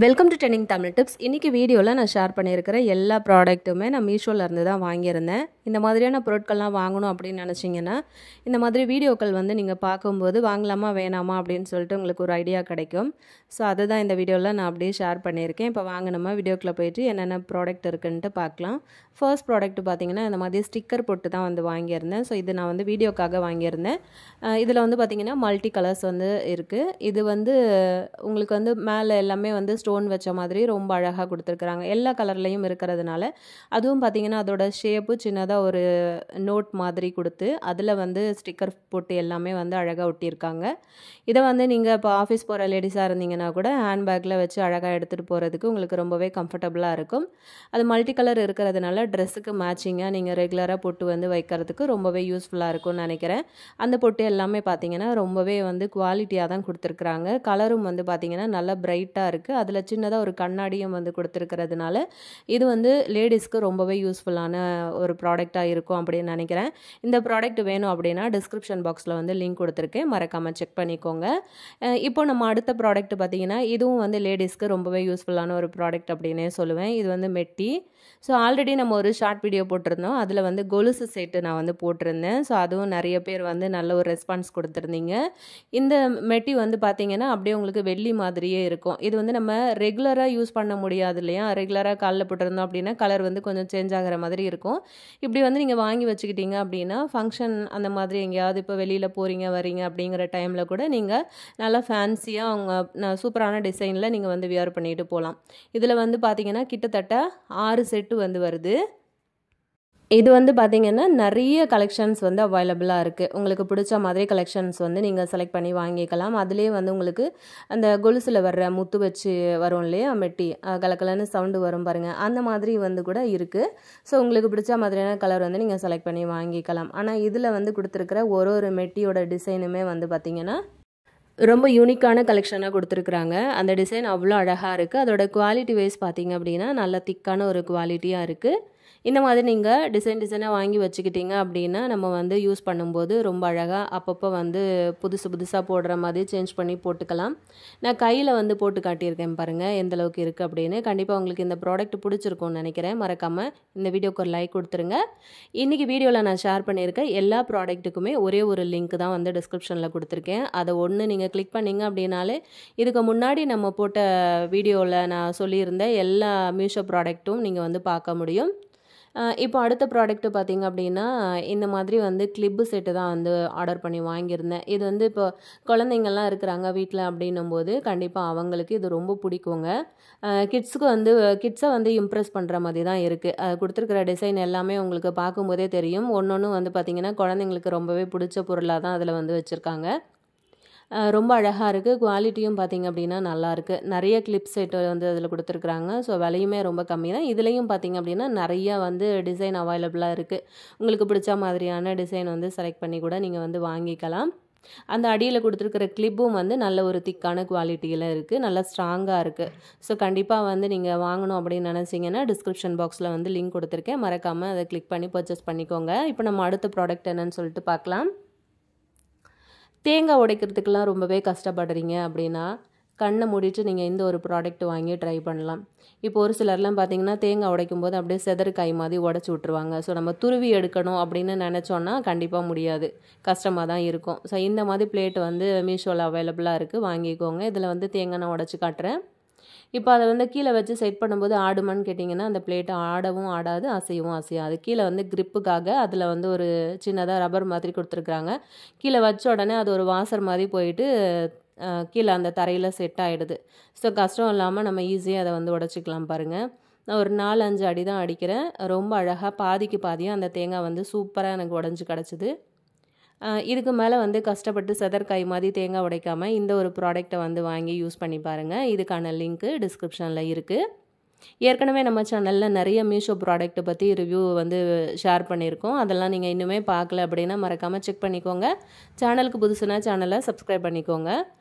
Welcome to trending Tamil tips. இன்றைக்கி வீடியோவில் நான் ஷேர் பண்ணியிருக்கிற எல்லா ப்ராடக்ட்டுமே நான் மீஷோவில் இருந்து தான் வாங்கியிருந்தேன். இந்த மாதிரியான பொருட்கள்லாம் வாங்கணும் அப்படின்னு நினச்சிங்கன்னா இந்த மாதிரி வீடியோக்கள் வந்து நீங்கள் பார்க்கும்போது வாங்கலாமா வேணாமா அப்படின்னு சொல்லிட்டு உங்களுக்கு ஒரு ஐடியா கிடைக்கும். ஸோ அதுதான் இந்த வீடியோவில் நான் அப்படியே ஷேர் பண்ணியிருக்கேன். இப்போ வாங்க நம்ம வீடியோக்குள்ளே போயிட்டு என்னென்ன ப்ராடக்ட் இருக்குன்ட்டு பார்க்கலாம். ஃபர்ஸ்ட் ப்ராடக்ட் பார்த்திங்கன்னா இந்த மாதிரி ஸ்டிக்கர் போட்டு தான் வந்து வாங்கியிருந்தேன். ஸோ இது நான் வந்து வீடியோக்காக வாங்கியிருந்தேன். இதில் வந்து பார்த்திங்கன்னா மல்டி கலர்ஸ் வந்து இருக்குது. இது வந்து உங்களுக்கு வந்து மேலே எல்லாமே வந்து ஸ்டோன் வச்ச மாதிரி ரொம்ப அழகாக கொடுத்துருக்குறாங்க. எல்லா கலர்லேயும் இருக்கிறதுனால அதுவும் பார்த்திங்கன்னா அதோட ஷேப்பு சின்னதாக ஒரு நோட் மாதிரி கொடுத்து அதில் வந்து ஸ்டிக்கர் போட்டு எல்லாமே வந்து அழகாக ஒட்டியிருக்காங்க. இதை வந்து நீங்கள் இப்போ ஆஃபீஸ் போகிற லேடிஸாக இருந்தீங்கன்னா கூட ஹேண்ட்பேக்கில் வச்சு அழகாக எடுத்துகிட்டு போகிறதுக்கு உங்களுக்கு ரொம்பவே கம்ஃபர்டபுளாக இருக்கும். அது மல்டி கலர் இருக்கிறதுனால ட்ரெஸ்ஸுக்கு மேட்சிங்காக நீங்கள் ரெகுலராக போட்டு வந்து வைக்கிறதுக்கு ரொம்பவே யூஸ்ஃபுல்லாக இருக்கும்னு நினைக்கிறேன். அந்த பொட்டு எல்லாமே பார்த்திங்கன்னா ரொம்பவே வந்து குவாலிட்டியாக தான் கொடுத்துருக்குறாங்க. கலரும் வந்து பார்த்திங்கன்னா நல்லா பிரைட்டாக இருக்குது. அதில் சின்னதாக ஒரு கண்ணாடியும் வந்து கொடுத்துருக்கிறதுனால இது வந்து லேடிஸ்க்கு ரொம்பவே யூஸ்ஃபுல்லான ஒரு ப்ராடக்டாக இருக்கும் அப்படின்னு நினைக்கிறேன். இந்த ப்ராடக்ட் வேணும் அப்படின்னா டிஸ்கிரிப்ஷன் பாக்ஸில் வந்து லிங்க் கொடுத்துருக்கேன், மறக்காமல் செக் பண்ணிக்கோங்க. இப்போ நம்ம அடுத்த ப்ராடக்ட் பார்த்திங்கன்னா இதுவும் வந்து லேடிஸ்க்கு ரொம்பவே யூஸ்ஃபுல்லான ஒரு ப்ராடக்ட் அப்படின்னே சொல்லுவேன். இது வந்து மெட்டி. ஸோ ஆல்ரெடி நம்ம ஒரு ஷார்ட் வீடியோ போட்டிருந்தோம். அதில் வந்து கொலுசு செட்டு நான் வந்து போட்டிருந்தேன். ஸோ அதுவும் நிறைய பேர் வந்து நல்ல ஒரு ரெஸ்பான்ஸ் கொடுத்துருந்தீங்க. இந்த மெட்டி வந்து பார்த்திங்கன்னா அப்படியே உங்களுக்கு வெள்ளி மாதிரியே இருக்கும். இது வந்து நம்ம ரெகுலராக யூஸ் பண்ண முடியாது இல்லையா? ரெகுலராக காலில் போட்டிருந்தோம் அப்படின்னா கலர் வந்து கொஞ்சம் சேஞ்ச் ஆகிற மாதிரி இருக்கும். இப்படி வந்து நீங்கள் வாங்கி வச்சுக்கிட்டீங்க அப்படின்னா ஃபங்க்ஷன் அந்த மாதிரி எங்கேயாவது இப்போ வெளியில் போகிறீங்க வரீங்க அப்படிங்கிற டைமில் கூட நீங்கள் நல்லா ஃபேன்சியாக அவங்க சூப்பரான டிசைனில் நீங்கள் வந்து வியர் பண்ணிட்டு போகலாம். இதில் வந்து பார்த்திங்கன்னா கிட்டத்தட்ட 6 செட்டு வந்து வருது. இது வந்து பார்த்திங்கன்னா நிறைய கலெக்ஷன்ஸ் வந்து அவைலபிளாக இருக்குது. உங்களுக்கு பிடிச்ச மாதிரி கலெக்ஷன்ஸ் வந்து நீங்கள் செலக்ட் பண்ணி வாங்கிக்கலாம். அதுலேயே வந்து உங்களுக்கு அந்த கொலுசில் வர்ற முத்து வச்சு வரும் இல்லையா மெட்டி, கலக்கலன்னு சவுண்டு வரும் பாருங்கள், அந்த மாதிரி வந்து கூட இருக்குது. ஸோ உங்களுக்கு பிடிச்ச மாதிரியான கலர் வந்து நீங்கள் செலக்ட் பண்ணி வாங்கிக்கலாம். ஆனால் இதில் வந்து கொடுத்துருக்கிற ஒரு மெட்டியோட டிசைனுமே வந்து பார்த்திங்கன்னா ரொம்ப யூனிக்கான கலெக்ஷனாக கொடுத்துருக்குறாங்க. அந்த டிசைன் அவ்வளோ அழகாக இருக்குது. அதோட குவாலிட்டி வைஸ் பார்த்திங்க அப்படின்னா நல்ல திக்கான ஒரு குவாலிட்டியாக இருக்குது. இந்த மாதிரி நீங்கள் டிசைனாக வாங்கி வச்சுக்கிட்டீங்க அப்படின்னா நம்ம வந்து யூஸ் பண்ணும்போது ரொம்ப அழகாக அப்பப்போ வந்து புதுசாக போடுற மாதிரி சேஞ்ச் பண்ணி போட்டுக்கலாம். நான் கையில் வந்து போட்டு காட்டியிருக்கேன் பாருங்கள் எந்தளவுக்கு இருக்குது அப்படின்னு. கண்டிப்பாக உங்களுக்கு இந்த ப்ராடக்ட் பிடிச்சிருக்கும்னு நினைக்கிறேன். மறக்காமல் இந்த வீடியோக்கு ஒரு லைக் கொடுத்துருங்க. இன்றைக்கி வீடியோவில் நான் ஷேர் பண்ணியிருக்கேன் எல்லா ப்ராடக்ட்டுக்குமே ஒரே ஒரு லிங்க் தான் வந்து டிஸ்கிரிப்ஷனில் கொடுத்துருக்கேன். அதை ஒன்று நீங்கள் கிளிக் பண்ணிங்க அப்படின்னாலே இதுக்கு முன்னாடி நம்ம போட்ட வீடியோவில் நான் சொல்லியிருந்த எல்லா மீஷோ ப்ராடக்ட்டும் நீங்கள் வந்து பார்க்க முடியும். இப்போ அடுத்த ப்ராடக்ட்டு பார்த்திங்க அப்படின்னா இந்த மாதிரி வந்து கிளிப்பு செட்டு தான் வந்து ஆர்டர் பண்ணி வாங்கியிருந்தேன். இது வந்து இப்போ குழந்தைங்கள்லாம் இருக்கிறாங்க வீட்டில் அப்படின்னும்போது கண்டிப்பாக அவங்களுக்கு இது ரொம்ப பிடிக்குங்க. கிட்ஸை வந்து இம்ப்ரெஸ் பண்ணுற மாதிரி தான் இருக்குது. அது கொடுத்துருக்கிற டிசைன் எல்லாமே உங்களுக்கு பார்க்கும்போதே தெரியும். ஒன்று வந்து பார்த்திங்கன்னா குழந்தைங்களுக்கு ரொம்பவே பிடிச்ச பொருளாக தான் அதில் வந்து வச்சுருக்காங்க. ரொம்ப அழகாக இருக்குது. குவாலிட்டியும் பார்த்திங்க அப்படின்னா நல்லாயிருக்கு. நிறைய கிளிப் செட்டு வந்து அதில் கொடுத்துருக்குறாங்க. ஸோ விலையுமே ரொம்ப கம்மி தான். இதுலேயும் பார்த்திங்க அப்படின்னா நிறையா வந்து டிசைன் அவைலபிளாக இருக்குது. உங்களுக்கு பிடிச்ச மாதிரியான டிசைன் வந்து செலக்ட் பண்ணி கூட நீங்கள் வந்து வாங்கிக்கலாம். அந்த அடியில் கொடுத்துருக்கிற கிளிப்பும் வந்து நல்ல ஒரு திக்கான குவாலிட்டியில் இருக்குது, நல்லா ஸ்ட்ராங்காக இருக்குது. ஸோ கண்டிப்பாக வந்து நீங்கள் வாங்கணும் அப்படின்னு நினச்சிங்கன்னா டிஸ்கிரிப்ஷன் பாக்ஸில் வந்து லிங்க் கொடுத்துருக்கேன், மறக்காமல் அதை கிளிக் பண்ணி பர்ச்சேஸ் பண்ணிக்கோங்க. இப்போ நம்ம அடுத்த ப்ராடக்ட் என்னன்னு சொல்லிட்டு பார்க்கலாம். தேங்காய் உடைக்கிறதுக்கெலாம் ரொம்பவே கஷ்டப்படுறீங்க அப்படின்னா கண்ணை மூடிட்டு நீங்கள் இந்த ஒரு ப்ராடக்ட் வாங்கி ட்ரை பண்ணலாம். இப்போ ஒரு சிலர்லாம் பார்த்திங்கன்னா தேங்காய் உடைக்கும் போது அப்படியே செதறு காய் மாதிரி உடச்சி விட்ருவாங்க. ஸோ நம்ம துருவி எடுக்கணும் அப்படின்னு நினச்சோன்னா கண்டிப்பாக முடியாது, கஷ்டமாக தான் இருக்கும். ஸோ இந்த மாதிரி பிளேட் வந்து மீஷோவில் அவைலபிளாக இருக்குது, வாங்கிக்கோங்க. இதில் வந்து தேங்காய் நான் உடச்சி காட்டுறேன். இப்போ அதை வந்து கீழே வச்சு செட் பண்ணும்போது ஆடுமான்னு கேட்டிங்கன்னா அந்த பிளேட்டை ஆடவும் ஆடாது, அசையவும் அசையாது. கீழே வந்து கிரிப்புக்காக அதில் வந்து ஒரு சின்னதாக ரப்பர் மாதிரி கொடுத்துருக்குறாங்க. கீழே வச்ச உடனே அது ஒரு வாசர் மாதிரி போயிட்டு கீழே அந்த தரையில் செட் ஆகிடுது. ஸோ கஷ்டம் இல்லாமல் நம்ம ஈஸியாக அதை வந்து உடச்சிக்கலாம் பாருங்கள். நான் ஒரு 4-5 அடி தான் அடிக்கிறேன். ரொம்ப அழகாக பாதிக்கு பாதியாக அந்த தேங்காய் வந்து சூப்பராக எனக்கு உடஞ்சி கிடச்சிது. இதுக்கு மேலே வந்து கஷ்டப்பட்டு செதற்காய் மாதிரி தேங்காய் உடைக்காமல் இந்த ஒரு ப்ராடக்டை வந்து வாங்கி யூஸ் பண்ணி பாருங்கள். இதுக்கான லிங்க்கு டிஸ்கிரிப்ஷனில் இருக்குது. ஏற்கனவே நம்ம சேனலில் நிறைய மீஷோ ப்ராடக்ட்டை பற்றி ரிவ்யூ வந்து ஷேர் பண்ணியிருக்கோம். அதெல்லாம் நீங்கள் இன்னுமே பார்க்கல அப்படின்னா மறக்காமல் செக் பண்ணிக்கோங்க. சேனலுக்கு புதுசுனா சேனலை சப்ஸ்கிரைப் பண்ணிக்கோங்க.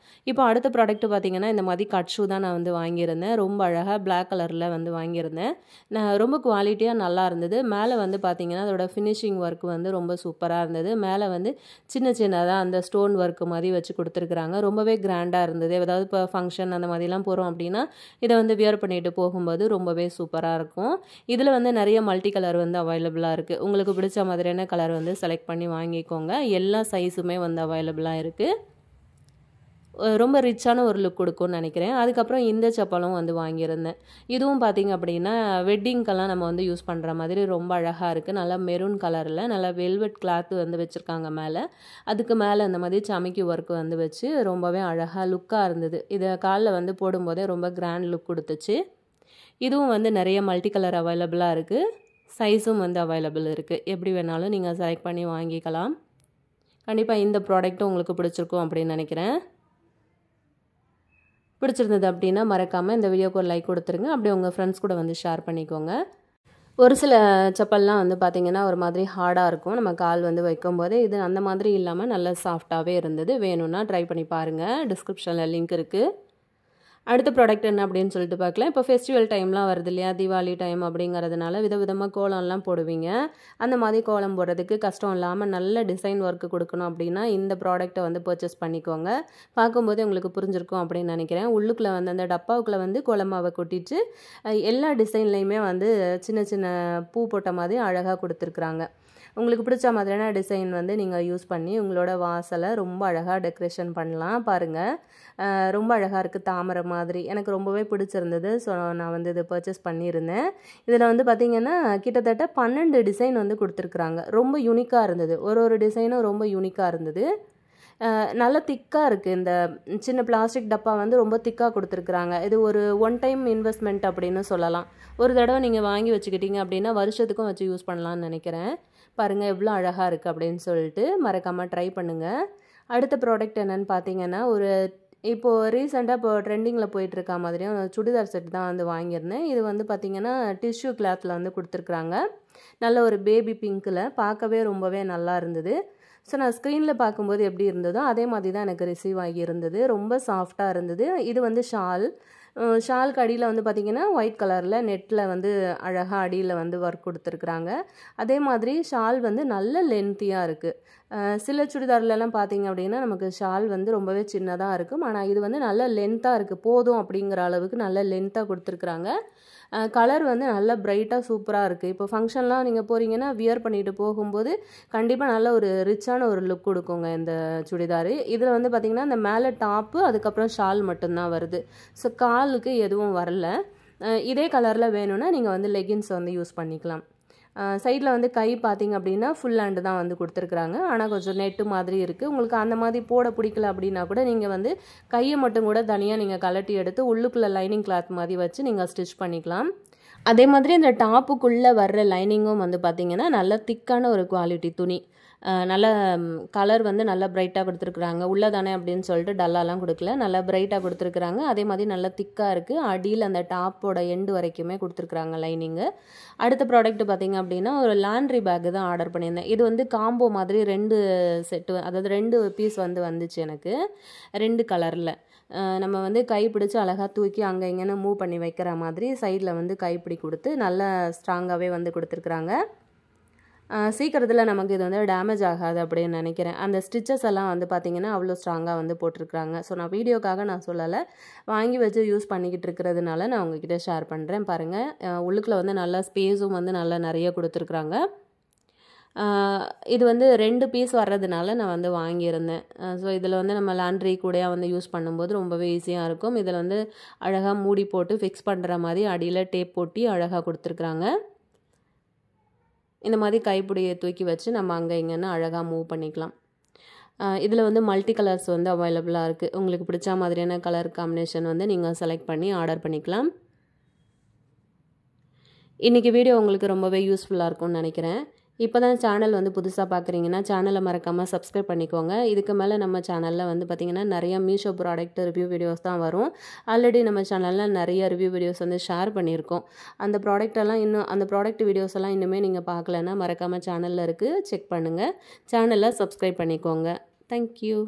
இப்போ அடுத்த ப்ராடக்ட் பார்த்தீங்கன்னா இந்த மாதிரி கட் ஷூ தான் நான் வந்து வாங்கியிருந்தேன். ரொம்ப அழகாக பிளாக் கலரில் வந்து வாங்கியிருந்தேன். நான் ரொம்ப குவாலிட்டியாக நல்லா இருந்தது. மேலே வந்து பார்த்தீங்கன்னா அதோட ஃபினிஷிங் ஒர்க் வந்து ரொம்ப சூப்பராக இருந்தது. மேலே வந்து சின்ன சின்னதாக அந்த ஸ்டோன் ஒர்க் மாதிரி வச்சு கொடுத்துருக்குறாங்க. ரொம்பவே கிராண்டாக இருந்தது. ஏதாவது இப்போ ஃபங்க்ஷன் அந்த மாதிரிலாம் போகிறோம் அப்படின்னா இதை வந்து வியர் பண்ணிட்டு போகும்போது ரொம்பவே சூப்பராக இருக்கும். இதில் வந்து நிறைய மல்டி கலர் வந்து அவைலபிளாக இருக்குது. உங்களுக்கு பிடிச்ச மாதிரியான கலர் வந்து செலக்ட் பண்ணி வாங்கிக்கோங்க. எல்லா சைஸுமே வந்து அவைலபிளாக இருக்குது. ரொம்ப ரிச்சான ஒரு லுக் கொடுக்கும்னு நினைக்கிறேன். அதுக்கப்புறம் இந்த செப்பலும் வந்து வாங்கியிருந்தேன். இதுவும் பார்த்திங்க அப்படின்னா வெட்டிங்க்கெல்லாம் நம்ம வந்து யூஸ் பண்ணுற மாதிரி ரொம்ப அழகாக இருக்குது. நல்லா மெரூன் கலரில் நல்லா வெல்வெட் கிளாத்து வந்து வச்சுருக்காங்க மேலே. அதுக்கு மேலே இந்த மாதிரி சமைக்கி ஒர்க் வந்து வச்சு ரொம்பவே அழகாக லுக்காக இருந்தது. இதை காலில் வந்து போடும்போதே ரொம்ப கிராண்ட் லுக் கொடுத்துச்சு. இதுவும் வந்து நிறைய மல்டி கலர் அவைலபிளாக இருக்குது. சைஸும் வந்து அவைலபிள் இருக்குது. எப்படி வேணாலும் நீங்கள் செலக்ட் பண்ணி வாங்கிக்கலாம். கண்டிப்பாக இந்த ப்ராடக்ட்டும் உங்களுக்கு பிடிச்சிருக்கும் அப்படின்னு நினைக்கிறேன். பிடிச்சிருந்தது அப்படின்னா மறக்காமல் இந்த வீடியோக்கு ஒரு லைக் கொடுத்துருங்க. அப்படியே உங்கள் ஃப்ரெண்ட்ஸ் கூட வந்து ஷேர் பண்ணிக்கோங்க. ஒரு சில செப்பல்லாம் வந்து பார்த்திங்கன்னா ஒரு மாதிரி ஹார்டாக இருக்கும். நம்ம கால் வந்து வைக்கும்போதே இது அந்த மாதிரி இல்லாமல் நல்லா சாஃப்டாகவே இருந்தது. வேணும்னா ட்ரை பண்ணி பாருங்கள். டிஸ்கிரிப்ஷனில் லிங்க் இருக்குது. அடுத்த ப்ராடக்ட் என்ன அப்படின்னு சொல்லிட்டு பார்க்கலாம். இப்போ ஃபெஸ்டிவல் டைம்லாம் வருது இல்லையா, தீபாவளி டைம் அப்படிங்கிறதுனால விதவிதமாக கோலம்லாம் போடுவீங்க. அந்த மாதிரி கோலம் போடுறதுக்கு கஷ்டம் இல்லாமல் நல்ல டிசைன் ஒர்க்கு கொடுக்கணும் அப்படின்னா இந்த ப்ராடக்ட்டை வந்து பர்ச்சேஸ் பண்ணிக்கோங்க. பார்க்கும்போது உங்களுக்கு புரிஞ்சிருக்கும் அப்படின்னு நினைக்கிறேன். உள்ளுக்குள்ளே வந்து அந்த டப்பாவுக்குள்ளே வந்து கோலமாவை கொட்டிட்டு எல்லா டிசைன்லேயுமே வந்து சின்ன சின்ன பூ போட்ட மாதிரி அழகாக கொடுத்துருக்குறாங்க. உங்களுக்கு பிடிச்ச மாதிரியான டிசைன் வந்து நீங்கள் யூஸ் பண்ணி உங்களோட வாசலை ரொம்ப அழகாக டெக்கரேஷன் பண்ணலாம். பாருங்கள், ரொம்ப அழகாக இருக்குது. தாமரை மாதிரி எனக்கு ரொம்பவே பிடிச்சிருந்தது. ஸோ நான் வந்து இதை பர்ச்சேஸ் பண்ணியிருந்தேன். இதில் வந்து பார்த்திங்கன்னா கிட்டத்தட்ட 12 டிசைன் வந்து கொடுத்துருக்குறாங்க. ரொம்ப யூனிக்காக இருந்தது. ஒரு டிசைனும் ரொம்ப யூனிக்காக இருந்தது. நல்ல திக்காக இருக்குது. இந்த சின்ன பிளாஸ்டிக் டப்பா வந்து ரொம்ப திக்காக கொடுத்துருக்குறாங்க. இது ஒரு ஒன் டைம் இன்வெஸ்ட்மெண்ட் அப்படின்னு சொல்லலாம். ஒரு தடவை நீங்கள் வாங்கி வச்சுக்கிட்டீங்க அப்படின்னா வருஷத்துக்கும் வச்சு யூஸ் பண்ணலான்னு நினைக்கிறேன். பாருங்கள் எவ்வளோ அழகாக இருக்குது அப்படின்னு சொல்லிட்டு மறக்காமல் ட்ரை பண்ணுங்கள். அடுத்த ப்ராடக்ட் என்னென்னு பார்த்தீங்கன்னா இப்போது ரீசெண்டாக இப்போ ட்ரெண்டிங்கில் போயிட்டுருக்க மாதிரியும் சுடிதார் செட் தான் வந்து வாங்கியிருந்தேன். இது வந்து பார்த்திங்கன்னா டிஷ்யூ கிளாத்தில் வந்து கொடுத்துருக்குறாங்க. நல்ல ஒரு பேபி பிங்க்கில் பார்க்கவே ரொம்பவே நல்லா இருந்தது. ஸோ நான் ஸ்க்ரீனில் பார்க்கும்போது எப்படி இருந்ததோ அதே மாதிரி தான் எனக்கு ரிசீவ் ஆகி இருந்தது. ரொம்ப சாஃப்டாக இருந்தது. இது வந்து ஷாலுக்கு அடியில் வந்து பார்த்திங்கன்னா ஒயிட் கலரில் நெட்டில் வந்து அழகாக அடியில் வந்து ஒர்க் கொடுத்துருக்குறாங்க. அதே மாதிரி ஷால் வந்து நல்ல லென்த்தியாக இருக்குது. சில சுடிதார்லலாம் பார்த்திங்க அப்படின்னா நமக்கு ஷால் வந்து ரொம்பவே சின்னதாக இருக்கும். ஆனால் இது வந்து நல்ல லென்த்தாக இருக்குது. போதும் அப்படிங்கிற அளவுக்கு நல்ல லென்த்தாக கொடுத்துருக்குறாங்க. கலர் வந்து நல்லா பிரைட்டாக சூப்பராக இருக்குது. இப்போ ஃபங்க்ஷன்லாம் நீங்கள் போகிறீங்கன்னா வியர் பண்ணிட்டு போகும்போது கண்டிப்பாக நல்ல ஒரு ரிச்சான ஒரு லுக் கொடுக்குங்க இந்த சுடிதார். இதில் வந்து பார்த்திங்கன்னா இந்த மேலே டாப்பு அதுக்கப்புறம் ஷால் மட்டும்தான் வருது. ஸோ காலுக்கு எதுவும் வரல. இதே கலரில் வேணும்னா நீங்கள் வந்து லெகின்ஸ் வந்து யூஸ் பண்ணிக்கலாம். சைடில் வந்து கை பார்த்திங்க அப்படின்னா ஃபுல் ஹேண்டு தான் வந்து கொடுத்துருக்குறாங்க. ஆனால் கொஞ்சம் நெட்டு மாதிரி இருக்குது. உங்களுக்கு அந்த மாதிரி போட பிடிக்கல அப்படின்னா கூட நீங்கள் வந்து கையை மட்டும் கூட தனியாக நீங்கள் கலட்டி எடுத்து உள்ளுக்குள்ளே லைனிங் கிளாத் மாதிரி வச்சு நீங்கள் ஸ்டிச் பண்ணிக்கலாம். அதே மாதிரி இந்த டாப்புக்குள்ளே வர்ற லைனிங்கும் வந்து பார்த்திங்கன்னா நல்ல திக்கான ஒரு குவாலிட்டி துணி. நல்ல கலர் வந்து நல்லா பிரைட்டாக கொடுத்துருக்குறாங்க. உள்ளே தானே அப்படின்னு சொல்லிட்டு டல்லாலாம் கொடுக்கல. நல்லா பிரைட்டாக கொடுத்துருக்குறாங்க. அதே மாதிரி நல்லா திக்காக இருக்குது. அடியில் அந்த டாப்போட எண்டு வரைக்குமே கொடுத்துருக்குறாங்க லைனிங்கு. அடுத்த ப்ராடக்ட் பார்த்திங்க அப்படின்னா ஒரு லாண்ட்ரி பேக்கு தான் ஆர்டர் பண்ணியிருந்தேன். இது வந்து காம்போ மாதிரி 2 செட்டு, அதாவது 2 பீஸ் வந்து வந்துச்சு எனக்கு 2 கலரில். நம்ம வந்து கைப்பிடிச்சு அழகாக தூக்கி அங்கே இங்கேன்னு மூவ் பண்ணி வைக்கிற மாதிரி சைடில் வந்து கைப்பிடி கொடுத்து நல்லா ஸ்ட்ராங்காகவே வந்து கொடுத்துருக்குறாங்க. சீக்கிரத்தில் நமக்கு இது வந்து டேமேஜ் ஆகாது அப்படின்னு நினைக்கிறேன். அந்த ஸ்டிச்சஸ் எல்லாம் வந்து பார்த்திங்கன்னா அவ்வளோ ஸ்ட்ராங்காக வந்து போட்டிருக்கிறாங்க. ஸோ நான் வீடியோக்காக நான் சொல்லலை, வாங்கி வச்சு யூஸ் பண்ணிக்கிட்டு இருக்கிறதுனால நான் உங்ககிட்ட ஷேர் பண்ணுறேன். பாருங்கள், உள்ளுக்குள்ளே வந்து நல்லா ஸ்பேஸும் வந்து நல்லா நிறைய கொடுத்துருக்குறாங்க. இது வந்து 2 பீஸ் வர்றதுனால நான் வந்து வாங்கியிருந்தேன். ஸோ இதில் வந்து நம்ம லாண்ட்ரி கூடயா வந்து யூஸ் பண்ணும்போது ரொம்பவே ஈஸியாக இருக்கும். இதில் வந்து அழகாக மூடி போட்டு ஃபிக்ஸ் பண்ணுற மாதிரி அடியில் டேப் போட்டி அழகாக கொடுத்துருக்குறாங்க. இந்த மாதிரி கைப்பிடியை தூக்கி வச்சு நம்ம அங்கே இங்கேன்னு அழகாக மூவ் பண்ணிக்கலாம். இதில் வந்து மல்டி கலர்ஸ் வந்து அவைலபிளாக இருக்குது. உங்களுக்கு பிடிச்ச மாதிரியான கலர் காம்பினேஷன் வந்து நீங்கள் செலக்ட் பண்ணி ஆர்டர் பண்ணிக்கலாம். இன்றைக்கி வீடியோ உங்களுக்கு ரொம்பவே யூஸ்ஃபுல்லாக இருக்கும்னு நினைக்கிறேன். இப்போ தான் சேனல் வந்து புதுசாக பார்க்குறீங்கன்னா சேனலை மறக்காமல் சப்ஸ்கிரைப் பண்ணிக்கோங்க. இதுக்கு மேலே நம்ம சேனலில் வந்து பார்த்திங்கன்னா நிறையா மீஷோ ப்ராடக்ட் ரிவ்யூ வீடியோஸ் தான் வரும். ஆல்ரெடி நம்ம சேனலில் நிறைய ரிவ்யூ வீடியோஸ் வந்து ஷேர் பண்ணியிருக்கோம். அந்த ப்ராடக்ட் வீடியோஸ் எல்லாம் இன்னுமே நீங்கள் பார்க்கலன்னா மறக்காமல் சேனலில் இருக்குது, செக் பண்ணுங்கள். சேனலை சப்ஸ்கிரைப் பண்ணிக்கோங்க. தேங்க்யூ.